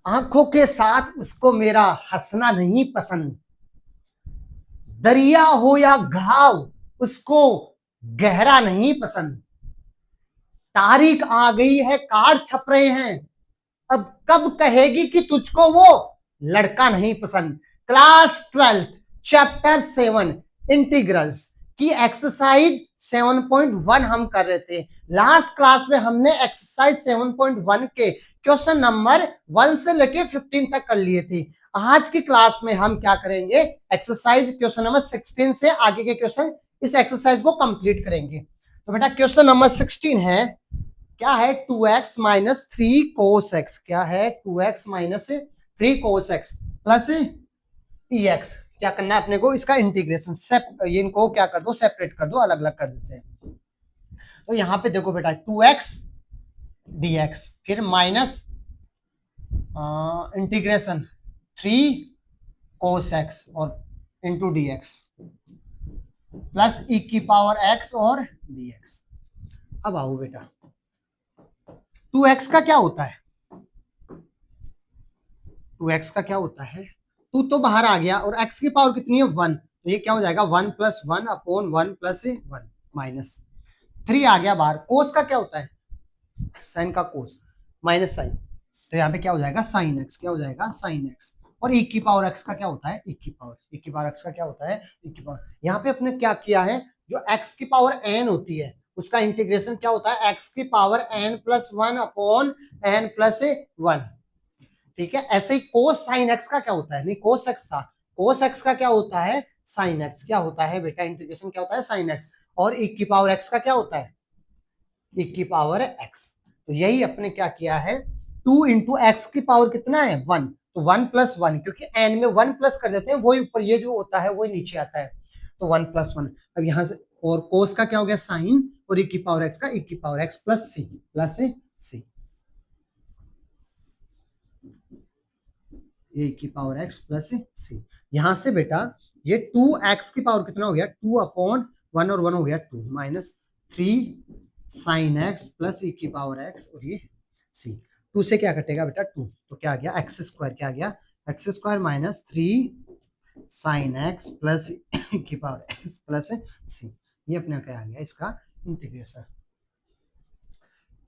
आंखों के साथ उसको मेरा हंसना नहीं पसंद, दरिया हो या घाव उसको गहरा नहीं पसंद, तारीख आ गई है कार्ड छप रहे हैं, अब कब कहेगी कि तुझको वो लड़का नहीं पसंद। क्लास 12 चैप्टर 7 इंटीग्रल्स की एक्सरसाइज 7.1 हम कर रहे थे। लास्ट क्लास में हमने एक्सरसाइज 7.1 के क्वेश्चन नंबर 1 से लेके 15 तक कर लिए थे। आज की क्लास में हम क्या करेंगे, एक्सरसाइज क्वेश्चन नंबर 16 से आगे के क्वेश्चन इस एक्सरसाइज को कंप्लीट करेंगे। तो बेटा क्वेश्चन नंबर 16 है, क्या है 2x माइनस 3 cos x, क्या है 2x minus 3 cos x plus x. क्या करना है अपने को, इसका इंटीग्रेशन ये इनको क्या कर दो, सेपरेट कर दो, अलग अलग कर देते हैं। तो यहाँ पे देखो बेटा 2x dx, फिर माइनस इंटीग्रेशन 3 cos x और इंटू dx प्लस e की पावर x और dx। अब आओ बेटा 2x का क्या होता है, 2x का क्या होता है, 2 तो बाहर आ गया और x की पावर कितनी है 1, तो ये क्या हो जाएगा 1 प्लस 1 अपॉन 1 प्लस 1 माइनस 3 आ गया बाहर। कोस का क्या होता है, साइन का कोस माइनस साइन, तो यहाँ पे क्या हो जाएगा साइन एक्स, क्या हो जाएगा साइन एक्स। और e की पावर x का क्या होता है, e की पावर x का क्या होता है, e की पावर। यहाँ पे अपने क्या किया है, जो x की पावर n होती है उसका इंटीग्रेशन क्या होता है, x की power n plus 1 upon n plus 1। ठीक है, ऐसे ही कोस साइन एक्स का क्या होता है, नहीं कोस एक्स था, कोस एक्स का क्या होता है साइन एक्स, क्या होता है बेटा इंटीग्रेशन क्या होता है साइन एक्स। और e की पावर x का क्या होता है, e की पावर x। तो यही अपने क्या किया है, 2 इंटू एक्स की पावर कितना है 1, तो 1 प्लस 1, क्योंकि n में 1 प्लस कर देते हैं वही ऊपर ये जो होता है वही नीचे आता है, तो 1 प्लस 1। अब यहाँ से और कोस का क्या हो गया साइन, और e की पावर x का e की पावर x प्लस सी, प्लस सी, ए की पावर एक्स प्लस सी। यहां से बेटा ये 2x की पावर कितना हो गया 2 अपॉन 1 और 1 हो गया 2 माइनस 3 साइन एक्स प्लस ई की पावर एक्स और ये सी। 2 से क्या कटेगा बेटा 2, तो क्या आ गया एक्स स्क्वायर, क्या आ गया x square minus 3 sine x plus की पावर एक्स प्लस सी। ये अपने क्या आ गया इसका इंटीग्रेशन।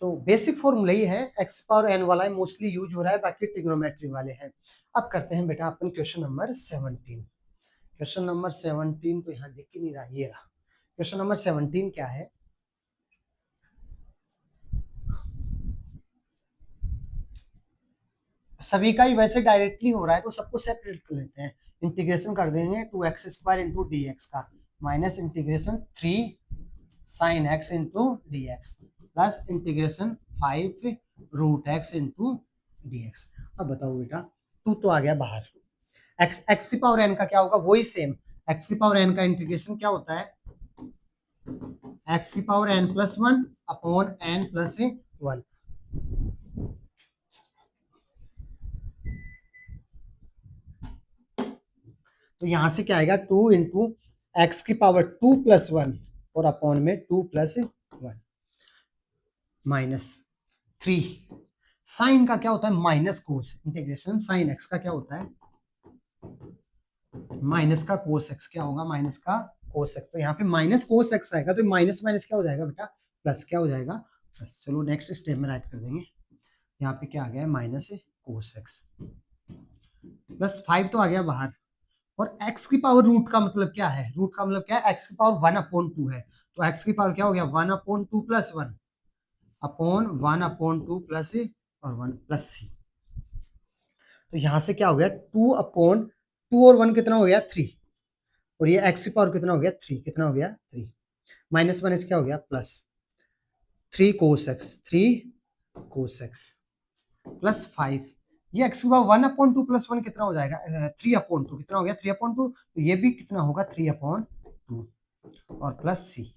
तो बेसिक फॉर्मूला ही है, एक्स पावर एन वाला मोस्टली यूज हो रहा है, बाकी ट्रिग्नोमेट्री वाले हैं। अब करते हैं बेटा अपन क्वेश्चन नंबर 17। क्वेश्चन नंबर 17 तो यहाँ दिख ही नहीं रहा, ये रहा क्वेश्चन नंबर 17। क्या है, सभी का ही वैसे डायरेक्टली हो रहा है तो सबको सेपरेट कर लेते हैं। इंटीग्रेशन कर देंगे 2x square into D x का minus integration 3 sine X into D x plus integration 5 root x into D x. अब बताओ बेटा 2 तो आ गया बाहर, एक्स की पावर एन का क्या होगा वही सेम, एक्स की पावर एन का इंटीग्रेशन क्या होता है एक्स की power n plus 1 upon n plus 1। तो यहां से क्या आएगा 2 इंटू एक्स की पावर 2 प्लस 1 और अपॉन में 2 प्लस 1 माइनस 3 साइन का क्या होता है minus cos, integration sine x का क्या होता है माइनस का कोस एक्स, क्या होगा माइनस का कोस एक्स। तो यहाँ पे माइनस कोस एक्स आएगा तो माइनस माइनस क्या हो जाएगा बेटा प्लस, क्या हो जाएगा प्लस। चलो नेक्स्ट स्टेप में राइट कर देंगे। यहाँ पे क्या आ गया माइनस कोस एक्स प्लस 5 तो आ गया बाहर। और x की पावर रूट का मतलब क्या है, रूट का मतलब क्या है x की पावर 1/2 है, तो x की पावर क्या हो गया 1/2 प्लस 1 अपॉन 1/2 प्लस और 1 प्लस सी। तो यहां से क्या हो गया 2/2 और 1 कितना हो गया 3, और ये x की पावर कितना हो गया 3, कितना हो गया 3 माइनस माइनस क्या हो गया plus 3 cos x, 3 cos x plus 5। ये एक्स की पावर 1/2 प्लस 1 कितना हो जाएगा 3/2, कितना हो गया 3/2, तो ये भी कितना होगा 3/2 और प्लस सी।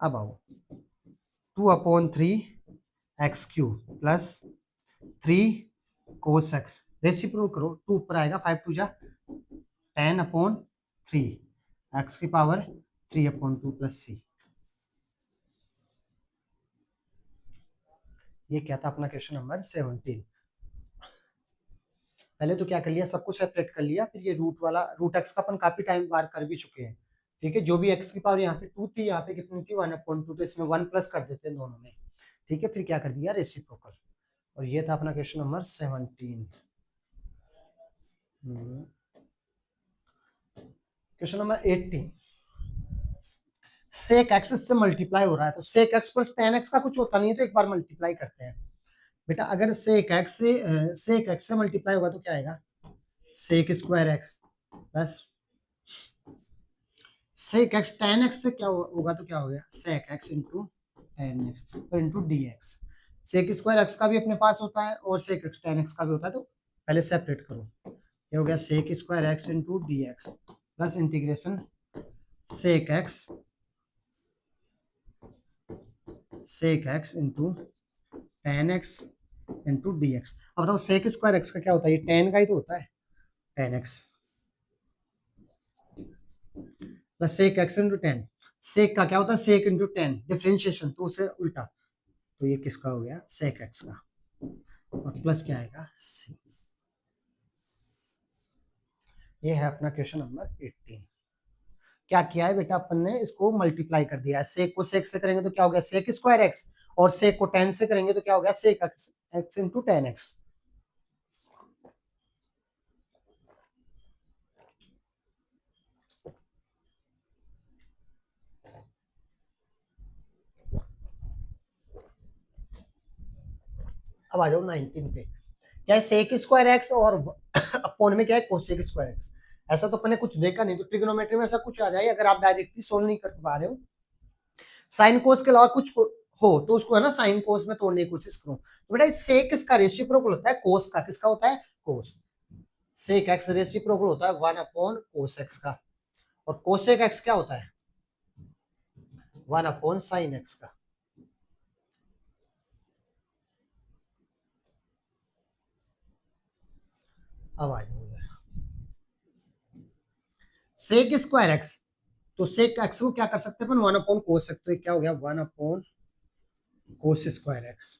अब आओ 2/3 x cube plus 3 cos x, reciprocal करो 2 ऊपर आएगा 5 2 जा 10/3 एक्स की पावर 3/2 प्लस सी। ये क्या था अपना क्वेश्चन नंबर 17। पहले तो क्या कर लिया, सब कुछ सेपरेट कर लिया, फिर ये रूट वाला रूट एक्स का अपन काफी टाइम बार कर भी चुके हैं। ठीक है, जो भी एक्स की पावर यहाँ पे 2 थी, यहाँ पे कितनी थी 1/2, तो इसमें 1 प्लस कर देते हैं दोनों में। ठीक है, फिर क्या कर दिया रेसिप्रोकल। और ये था अपना question number 17। Question number 18। Sec x से मल्टीप्लाई हो रहा है, तो sec x plus tan x का कुछ होता नहीं है, तो एक बार मल्टीप्लाई करते हैं बेटा। अगर सेक एक्स से मल्टीप्लाई होगा तो क्या आएगा, sec square X plus sec X tan X से क्या होगा तो क्या हो गया, sec x into tan X और into D X. Sec square x का भी अपने पास होता है और सेक एक्स टेन एक्स का भी होता है, तो पहले सेपरेट करो। ये हो गया sec square x into D x plus integration sec x into tan x into D x. अब बताओ सेक स्क्वायर एक्स का क्या होता है, ये टेन का ही तो होता है, tan X plus sec x into tan. Sec का क्या होता है, सेक इंटू टेन, डिफ्रेंशिएशन, तो उसे उल्टा, तो ये किसका हो गया, सेक एक्स का, और प्लस क्या आएगा सी। ये है अपना क्वेश्चन नंबर 18। क्या किया है बेटा, अपन ने इसको मल्टीप्लाई कर दिया है, सेक को सेक से करेंगे तो क्या हो गया सेक स्क्वायर एक्स, और सेक को टेन से करेंगे तो क्या हो गया sec x into tan x. अब आ जाओ 19 पे। क्या है सेक स्क्वायर एक्स और अपोन में क्या है कोसेक स्क्वायर एक्स। ऐसा तो अपने कुछ देखा नहीं, तो ट्रिग्नोमेट्री में ऐसा कुछ आ जाए, अगर आप डायरेक्टली सोल्व नहीं कर पा रहे हो, साइन कोस के अलावा कुछ हो तो उसको है ना साइन कोस में तोड़ने की कोशिश करो। तो बेटा सेक किसका रेसिप्रोकल होता है, कोस का। किसका होता है, कोस। सेक एक्स रेसिप्रोकल होता है 1 अपॉन कोस एक्स का, और कोसेक एक्स क्या होता है 1 अपॉन साइन एक्स का। अब आ जाओ सेक स्क्वायर एक्स, तो सेक एक्स को क्या कर सकते हैं अपन 1 अपॉन कोस सकते, तो क्या हो गया 1 upon cos square x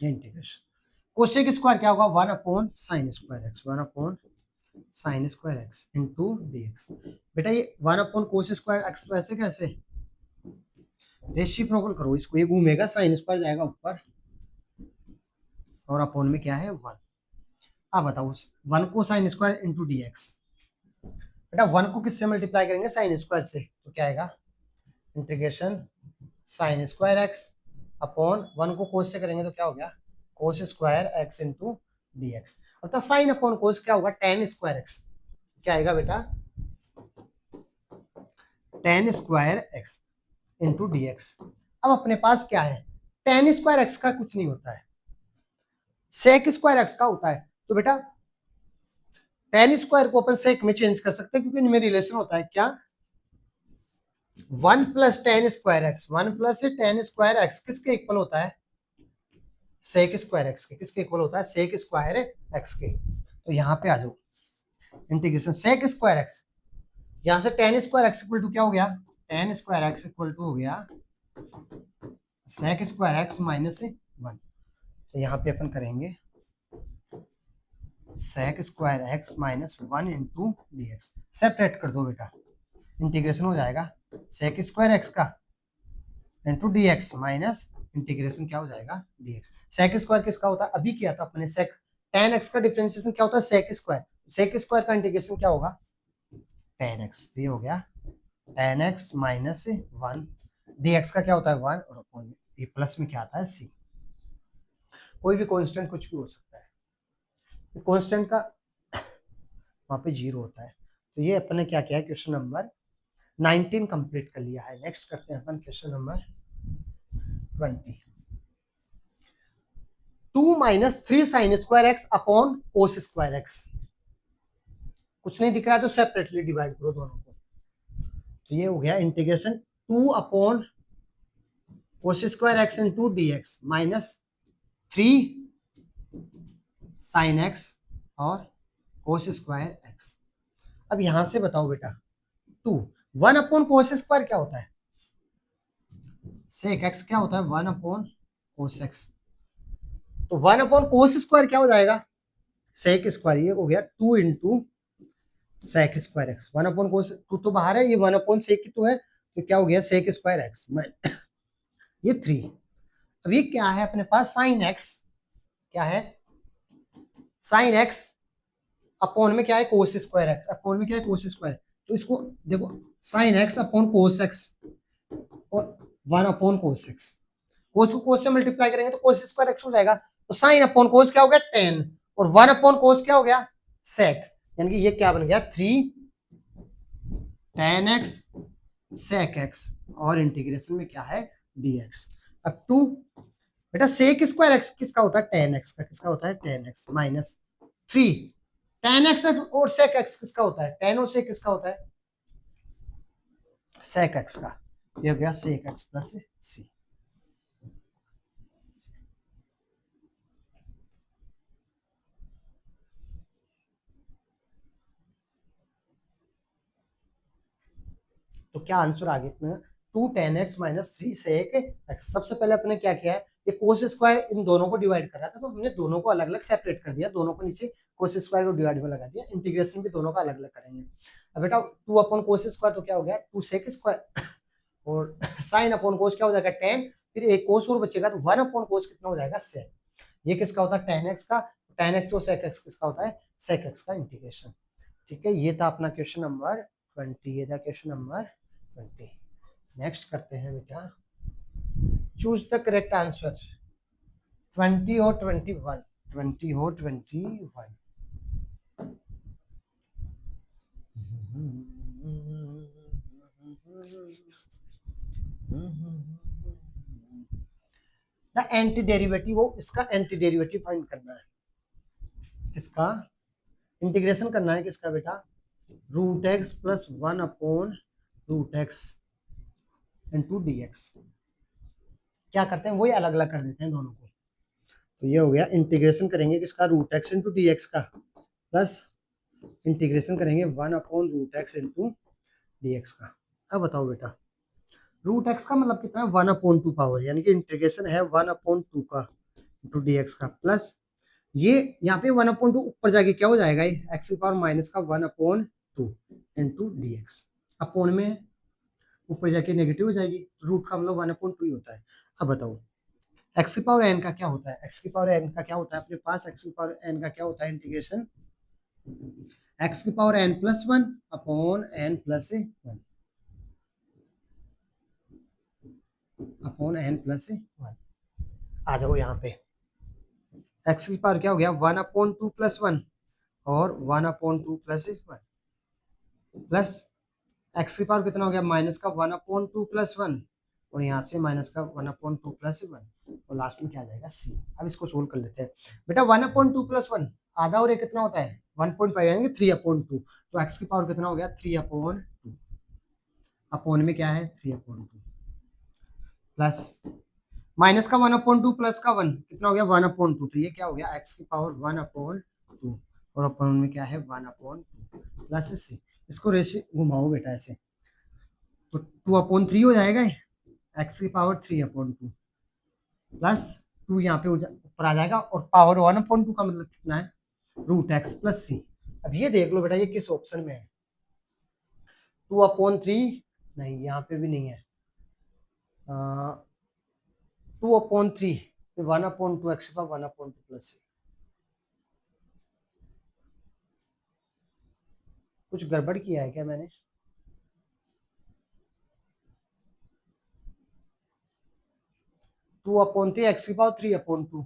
integration. Cosec square क्या होगा 1 upon sine square x, 1 upon sine square x into D x. बेटा ये 1 अपॉन कोस स्क्वायर एक्स तो ऐसे कैसे, रेसिप्रोकल करो इसको, ये घूमेगा साइन स्क्वायर जाएगा ऊपर, और अपॉन में क्या है 1। अब बताओ 1 को sine square into D x. बेटा 1 को किससे मल्टीप्लाई करेंगे साइन स्क्वायर से, तो क्या आएगा integration sign square X upon 1 को कोस से करेंगे तो क्या हो गया कोस square x into D x. अर्थात साइन अपॉन कोस क्या होगा टेन स्क्वायर एक्स, क्या आएगा बेटा ten square x into D x. अब अपने पास क्या है, टेन स्क्वायर एक्स का कुछ नहीं होता है, सेक स्क्वायर एक्स का होता है। तो बेटा टेन स्क्वायर को अपन सेक में चेंज कर सकते हैं, क्योंकि इनमें रिलेशन होता है क्या 1 plus ten square x, 1 plus ten square x किसके इक्वल होता है सेक स्क्वायर एक्स के। किसके इक्वल होता है सेक स्क्वायर एक्स के। तो यहाँ पे आ जाओ इंटीग्रेशन सेक स्क्वायर एक्स, यहाँ से tan square x equal to क्या हो गया tan square x equal to हो गया सेक स्क्वायर एक्स माइनस 1। तो यहाँ पे अपन करेंगे sec square x minus 1 into D x. Separate कर दो बेटा, इंटीग्रेशन हो जाएगा सेक स्क्वायर एक्स का into D x minus integration क्या हो जाएगा डी एक्स। सेक स्क्वायर किसका होता है, अभी किया था अपने सेक टेन एक्स का डिफरेंशिएशन क्या होता है सेक स्क्वायर, सेक स्क्वायर का इंटीग्रेशन क्या होगा टेन एक्स। ये हो गया ten x minus 1, D x का क्या होता है 1, और अपॉन ये प्लस में क्या आता है सी। कोई भी कांस्टेंट कुछ भी हो सकता है, कांस्टेंट का वहां पे 0 होता है। तो ये अपन ने क्या किया है क्वेश्चन नंबर 19 कंप्लीट कर लिया है। नेक्स्ट करते हैं अपन question number 20। 2 minus 3 sine square X upon cos square X. कुछ नहीं दिख रहा है तो सेपरेटली डिवाइड करो दोनों को। तो ये हो गया integration 2 upon cos square x into D x minus 3 sine x और कोस स्क्वायर एक्स। अब यहां से बताओ बेटा 2 वन अपॉन कोस स्क्वायर क्या होता है, सेक एक्स क्या होता है, वन अपॉन कोस एक्स। तो वन अपॉन कोस स्क्वायर क्या हो जाएगा, सेक स्क्वायर, ये हो गया 2 into sec square x. One upon cos two तो बाहर है, ये वन अपॉन सेक की तो है, तो क्या हो गया सेक स्क्वायर एक्स, ये 3। अब ये क्या है अपने पास, साइन एक्स, क्या है साइन एक्स अपॉन में क्या है कोस स्क्वायर एक्स, अपॉन में क्या है कोस स्क्वायर। तो इसको देखो, sine x upon cos x और वन अपॉन कोस एक्स, कोस को कोस से मल्टीप्लाई करेंगे तो कोस स्क्वायर एक्स हो जाएगा। तो साइन अपॉन कोस क्या हो गया 10 और वन अपॉन कोस क्या हो गया सेक, यानी कि ये क्या बन गया 3 tan एक्स सेक एक्स और इंटीग्रेशन में क्या है dx। अब टू, बेटा सेक स्क्वायर एक्स किसका होता है tan एक्स का, किसका होता है tan x minus 3 tan x और सेक एक्स किसका होता है, tan और सेक किसका होता है सेक एक्स का, ये हो गया सेक एक्स प्लस सी। तो क्या आंसर आ गया, 2 tan x minus 3 sec x. सबसे पहले अपने क्या किया है, ये कोस स्क्वायर इन दोनों को डिवाइड कर रहा था, तो हमने दोनों को अलग अलग सेपरेट कर दिया, दोनों को नीचे कोस स्क्वायर को डिवाइड में लगा दिया, इंटीग्रेशन भी दोनों का अलग अलग करेंगे। अब बेटा 2 अपॉन कोस स्क्वायर तो क्या हो गया 2 सेक स्क्वायर और साइन अपॉन कोस क्या हो जाएगा 10, फिर एक कोस और बचेगा तो 1 अपॉन कोस कितना हो जाएगा सेक। ये किसका होता है tan x का, tan x और sec x किसका होता है sec x का इंटीग्रेशन। ठीक है, ये था अपना क्वेश्चन नंबर 20, ये था क्वेश्चन नंबर 20। नेक्स्ट करते हैं बेटा, चूज द करेक्ट आंसर 20 और 21, 20 और 21। द एंटी डेरिवेटिव, वो इसका एंटी डेरिवेटिव फाइंड करना है, किसका इंटीग्रेशन करना है, किसका बेटा root x plus 1 upon root x into D x. क्या करते हैं वही अलग अलग कर देते हैं दोनों को। तो ये हो गया इंटीग्रेशन करेंगे किसका root x into D x का, प्लस इंटीग्रेशन करेंगे 1 upon root x into D x का। अब बताओ बेटा, रूट एक्स का मतलब कितना है 1 अपॉन 2 पावर, यानी कि इंटीग्रेशन है 1 अपॉन 2 का इंटू डी एक्स का, प्लस ये यहाँ पे 1 अपॉन 2 ऊपर जाके क्या हो जाएगा, ये एक्स की पावर माइनस का 1 upon 2 into D x, upon में ऊपर जाके नेगेटिव हो जाएगी, रूट का मतलब 1 अपॉन 2 ही होता है। अब बताओ एक्स की पावर एन का क्या होता है, एक्स की पावर एन का क्या होता है अपने पास, एक्स की पावर एन का क्या होता है इंटीग्रेशन एक्स की power n plus 1 upon n plus 1 upon n plus 1। आ जाओ यहाँ पे, एक्स की पावर क्या हो गया 1 अपॉन 2 प्लस 1 और 1 अपॉन 2 प्लस 1 प्लस एक्स की पावर कितना हो गया माइनस का 1 अपॉन 2 प्लस 1 और यहाँ से माइनस का 1 अपॉन 2 प्लस 1 और लास्ट में क्या आ जाएगा सी। अब इसको सोल्व कर लेते हैं बेटा, 1 अपॉन 2 प्लस 1 आधा और ये कितना होता है 1.5 यानी 3 अपॉन 2, तो एक्स की पावर कितना हो गया 3 अपॉन 2, अपॉन में क्या है 3 अपॉन 2 प्लस माइनस का 1 अपॉन 2 प्लस का 1 कितना हो गया 1 अपॉन 2, तो ये क्या हो गया एक्स की पावर 1 अपॉन 2 और अपॉन में क्या है 1 अपॉन 2 प्लस सी। इसको रेशे घुमाओ बेटा ऐसे, तो 2 अपॉन 3 हो जाएगा एक्स की पावर 3 अपॉन 2 प्लस 2 यहाँ पे ऊपर आ जाएगा और पावर 1 अपॉन 2 का मतलब कितना है रूट एक्स प्लस सी। अब ये देख लो बेटा ये किस ऑप्शन में है, 2 अपॉन 3 नहीं, यहाँ पे भी नहीं है, 2 अपॉन 3 1 अपॉन 2 एक्स का 1 अपॉन 2 प्लस सी। कुछ गड़बड़ किया है क्या मैंने, 2 अपॉन 3 एक्स की पावर 3 अपॉन 2,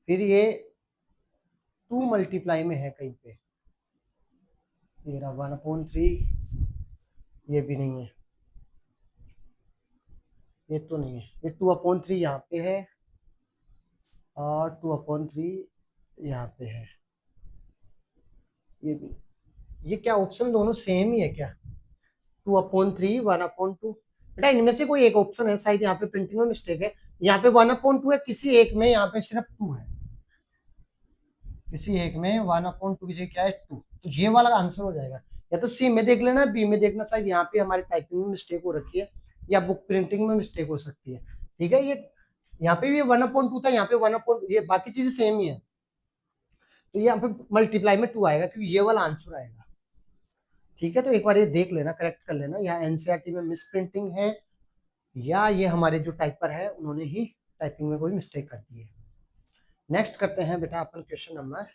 फिर ये 2 मल्टीप्लाई में है कहीं पे, ये रहा 1 अपॉन 3, ये भी नहीं है, ये तो नहीं है, ये 2 अपॉन 3 यहाँ पे है और 2 अपॉन 3 यहाँ पे है, ये भी, ये क्या ऑप्शन दोनों सेम ही है क्या, 2 अपॉन 3 1 अपॉन 2। बेटा इनमें से कोई एक ऑप्शन है शायद, यहाँ पे प्रिंटिंग में मिस्टेक है, यहाँ पे 1 अपॉन 2 है, किसी एक में यहाँ पे सिर्फ 2 है, किसी एक में 1 अपॉन 2 की जगह क्या है 2, तो ये वाला आंसर हो जाएगा। या तो सी में देख लेना, बी में देखना, शायद यहाँ पे हमारी टाइपिंग में मिस्टेक हो रखी है या बुक प्रिंटिंग में मिस्टेक हो सकती है। ठीक है, ये यहाँ पे भी 1/2 था, यहाँ पे 1/, ये बाकी चीजें सेम ही है, तो ये यहाँ पे मल्टीप्लाई में 2 आएगा क्योंकि ये वाला आंसर आएगा। ठीक है, तो एक बार ये देख लेना, करेक्ट कर लेना, यहाँ एनसीईआरटी में मिस प्रिंटिंग है या ये हमारे जो टाइपर है उन्होंने ही टाइपिंग में कोई मिस्टेक कर दी है। नेक्स्ट करते हैं बेटा अपन question number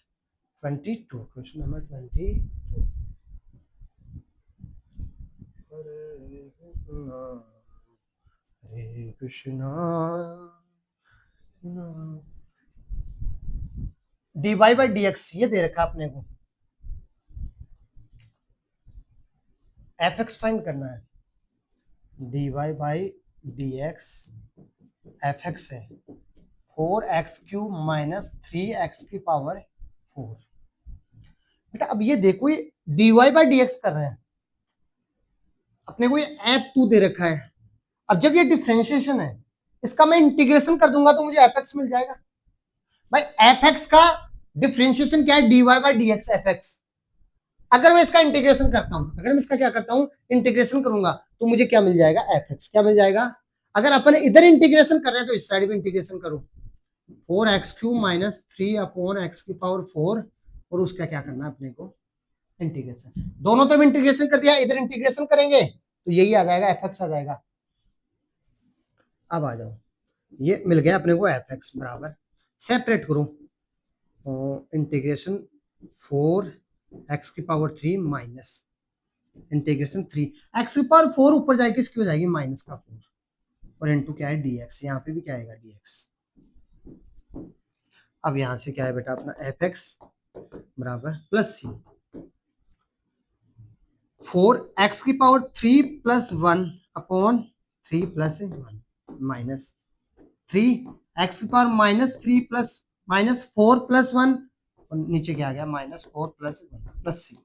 22। Question number 22। Hare Krishna dy by dx ये दे रखा आपने को, fx फाइंड करना है, dy बाई dx fx है 4x³ माइनस 3x की पावर 4। बेटा अब ये देखो, ये dy बाई dx कर रहे हैं, अपने को ये f2 दे रखा है। अब जब ये डिफरेंशिएशन है, इसका मैं इंटीग्रेशन कर दूंगा तो मुझे fx मिल जाएगा। भाई fx का डिफरेंशिएशन क्या है, dy बाई dx fx। अगर मैं इसका इंटीग्रेशन करता हूं, अगर मैं इसका क्या करता हूं, इंटीग्रेशन करूंगा तो मुझे क्या मिल जाएगा, fx। क्या मिल जाएगा, अगर अपन इधर इंटीग्रेशन कर रहे हैं तो इस साइड में इंटीग्रेशन करो, 4x³ माइनस 3/x की पावर 4, और उसका क्या करना है अपने को, इंटीग्रेशन। दोनों तरफ इंटीग्रेशन कर दिया, इधर इंटीग्रेशन करेंगे तो यही आ जाएगा, fx आ जाएगा। अब आ जाओ, ये मिल गया अपने को fx बराबर, सेपरेट करो, इंटीग्रेशन 4x की पावर 3 माइनस इंटीग्रेशन 3x की पावर 4 ऊपर जाएगी, किसकी हो जाएगी, माइनस का 4, और इनटू क्या है dx, यहाँ पे भी क्या आएगा dx। अब यहाँ से क्या है बेटा अपना fx बराबर प्लस सी 4x की power 3 plus 1 upon 3 plus 1 minus 3x की power minus 3 plus minus 4 plus 1, और नीचे क्या आ गया, माइनस 4 प्लस 1 प्लस सी।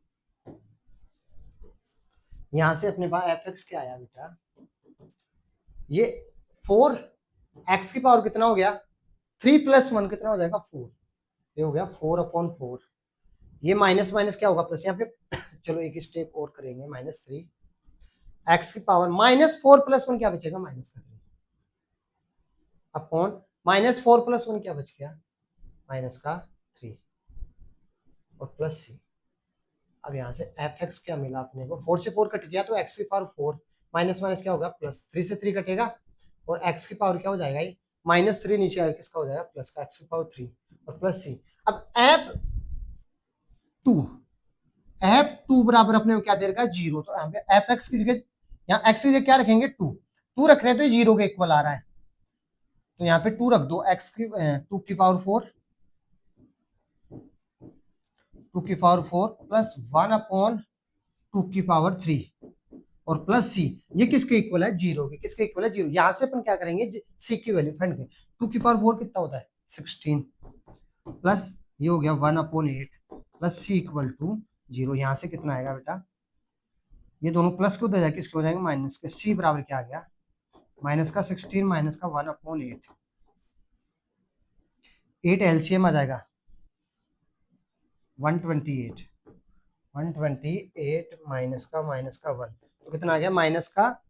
यहां से अपने पास fx क्या आया बेटा, ये 4x की पावर कितना हो गया, 3 प्लस 1 कितना हो जाएगा, 4, ये हो गया 4/4। ये माइनस माइनस क्या होगा, प्लस, यहाँ पे चलो एक स्टेप और करेंगे, माइनस 3x की पावर माइनस 4 प्लस 1 क्या बचेगा, माइनस का 3 अपॉन माइनस 4 प्लस 1 क्या बच गया, माइनस का 3 और प्लस सी। अब यहाँ से fx क्या मिला अपने को, 4 से 4 कट गया तो x की पावर 4 माइनस माइनस क्या होगा, प्लस 3 से 3 कटेगा और x की पावर क्या हो जाएगा, ये माइनस 3 नीचे आएगा, किसका हो जाएगा, प्लस का x की पावर 3 और प्लस सी। अब f2 बराबर अपने को क्या दे रखा है, 0, तो यहाँ पे fx की जगह, यहाँ x की जगह क्या रखेंगे, 2 रख रहे हैं तो ये 0 के इक्वल आ रहा है, तो यहाँ पे 2 रख दो, x की 2 की पावर 4 प्लस 1 अपॉन 2 की पावर 3 और प्लस सी, ये किसके इक्वल है, 0 के, किसके इक्वल है, 0। यहाँ से अपन क्या करेंगे, सी की वैल्यू फाइंड करें, 2 की पावर 4 कितना होता है, 16 प्लस ये हो गया 1/8 प्लस सी इक्वल टू 0। यहाँ से कितना आएगा बेटा, ये दोनों प्लस के उधर जाए किसके हो जाएंगे, माइनस के। सी बराबर क्या आ गया, माइनस का 16 माइनस का 1/8, 8 एलसीएम आ जाएगा 128 माइनस का 1, तो कितना आ गया, माइनस का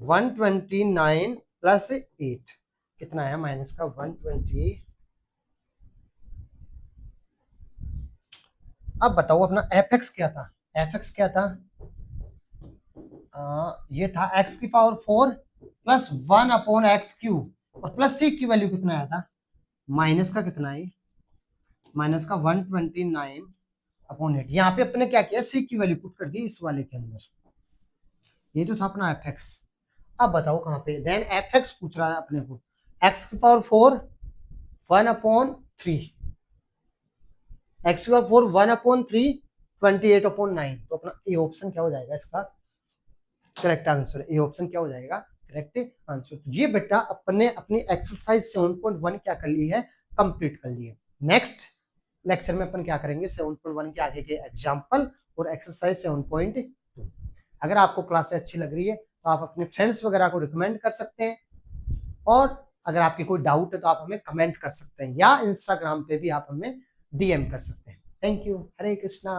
129 प्लस 8 कितना आया, माइनस का 120। अब बताओ अपना fx क्या था, fx क्या था, ये था x की पावर 4 प्लस 1/x³ और प्लस c की वैल्यू कितना आया था, माइनस का कितना है, माइनस का 129/8। यहाँ पे अपने क्या किया, c की वैल्यू पुट कर दी इस वाले के अंदर, ये तो था अपना fx। अब बताओ कहाँ पे, देन fx पूछ रहा है अपने को, x की पावर 4 1/3, x की पावर 4 1/3 28/9, तो अपना ए ऑप्शन क्या हो जाएगा, इसका करेक्ट आंसर, ए ऑप्शन क्या हो जाएगा, करेक्ट आंसर। तो ये बेटा अपने अपनी एक्सरसाइज 7.1 क्या कर ली है, कंप्लीट कर ली है। नेक्स्ट लेक्चर में अपन क्या करेंगे, 7.1 के आगे के एग्जाम्पल और एक्सरसाइज 7.2। अगर आपको क्लासेस अच्छी लग रही है तो आप अपने फ्रेंड्स वगैरह को रिकमेंड कर सकते हैं, और अगर आपकी कोई डाउट है तो आप हमें कमेंट कर सकते हैं, या इंस्टाग्राम पे भी आप हमें DM कर सकते हैं। Thank you, Hare Krishna.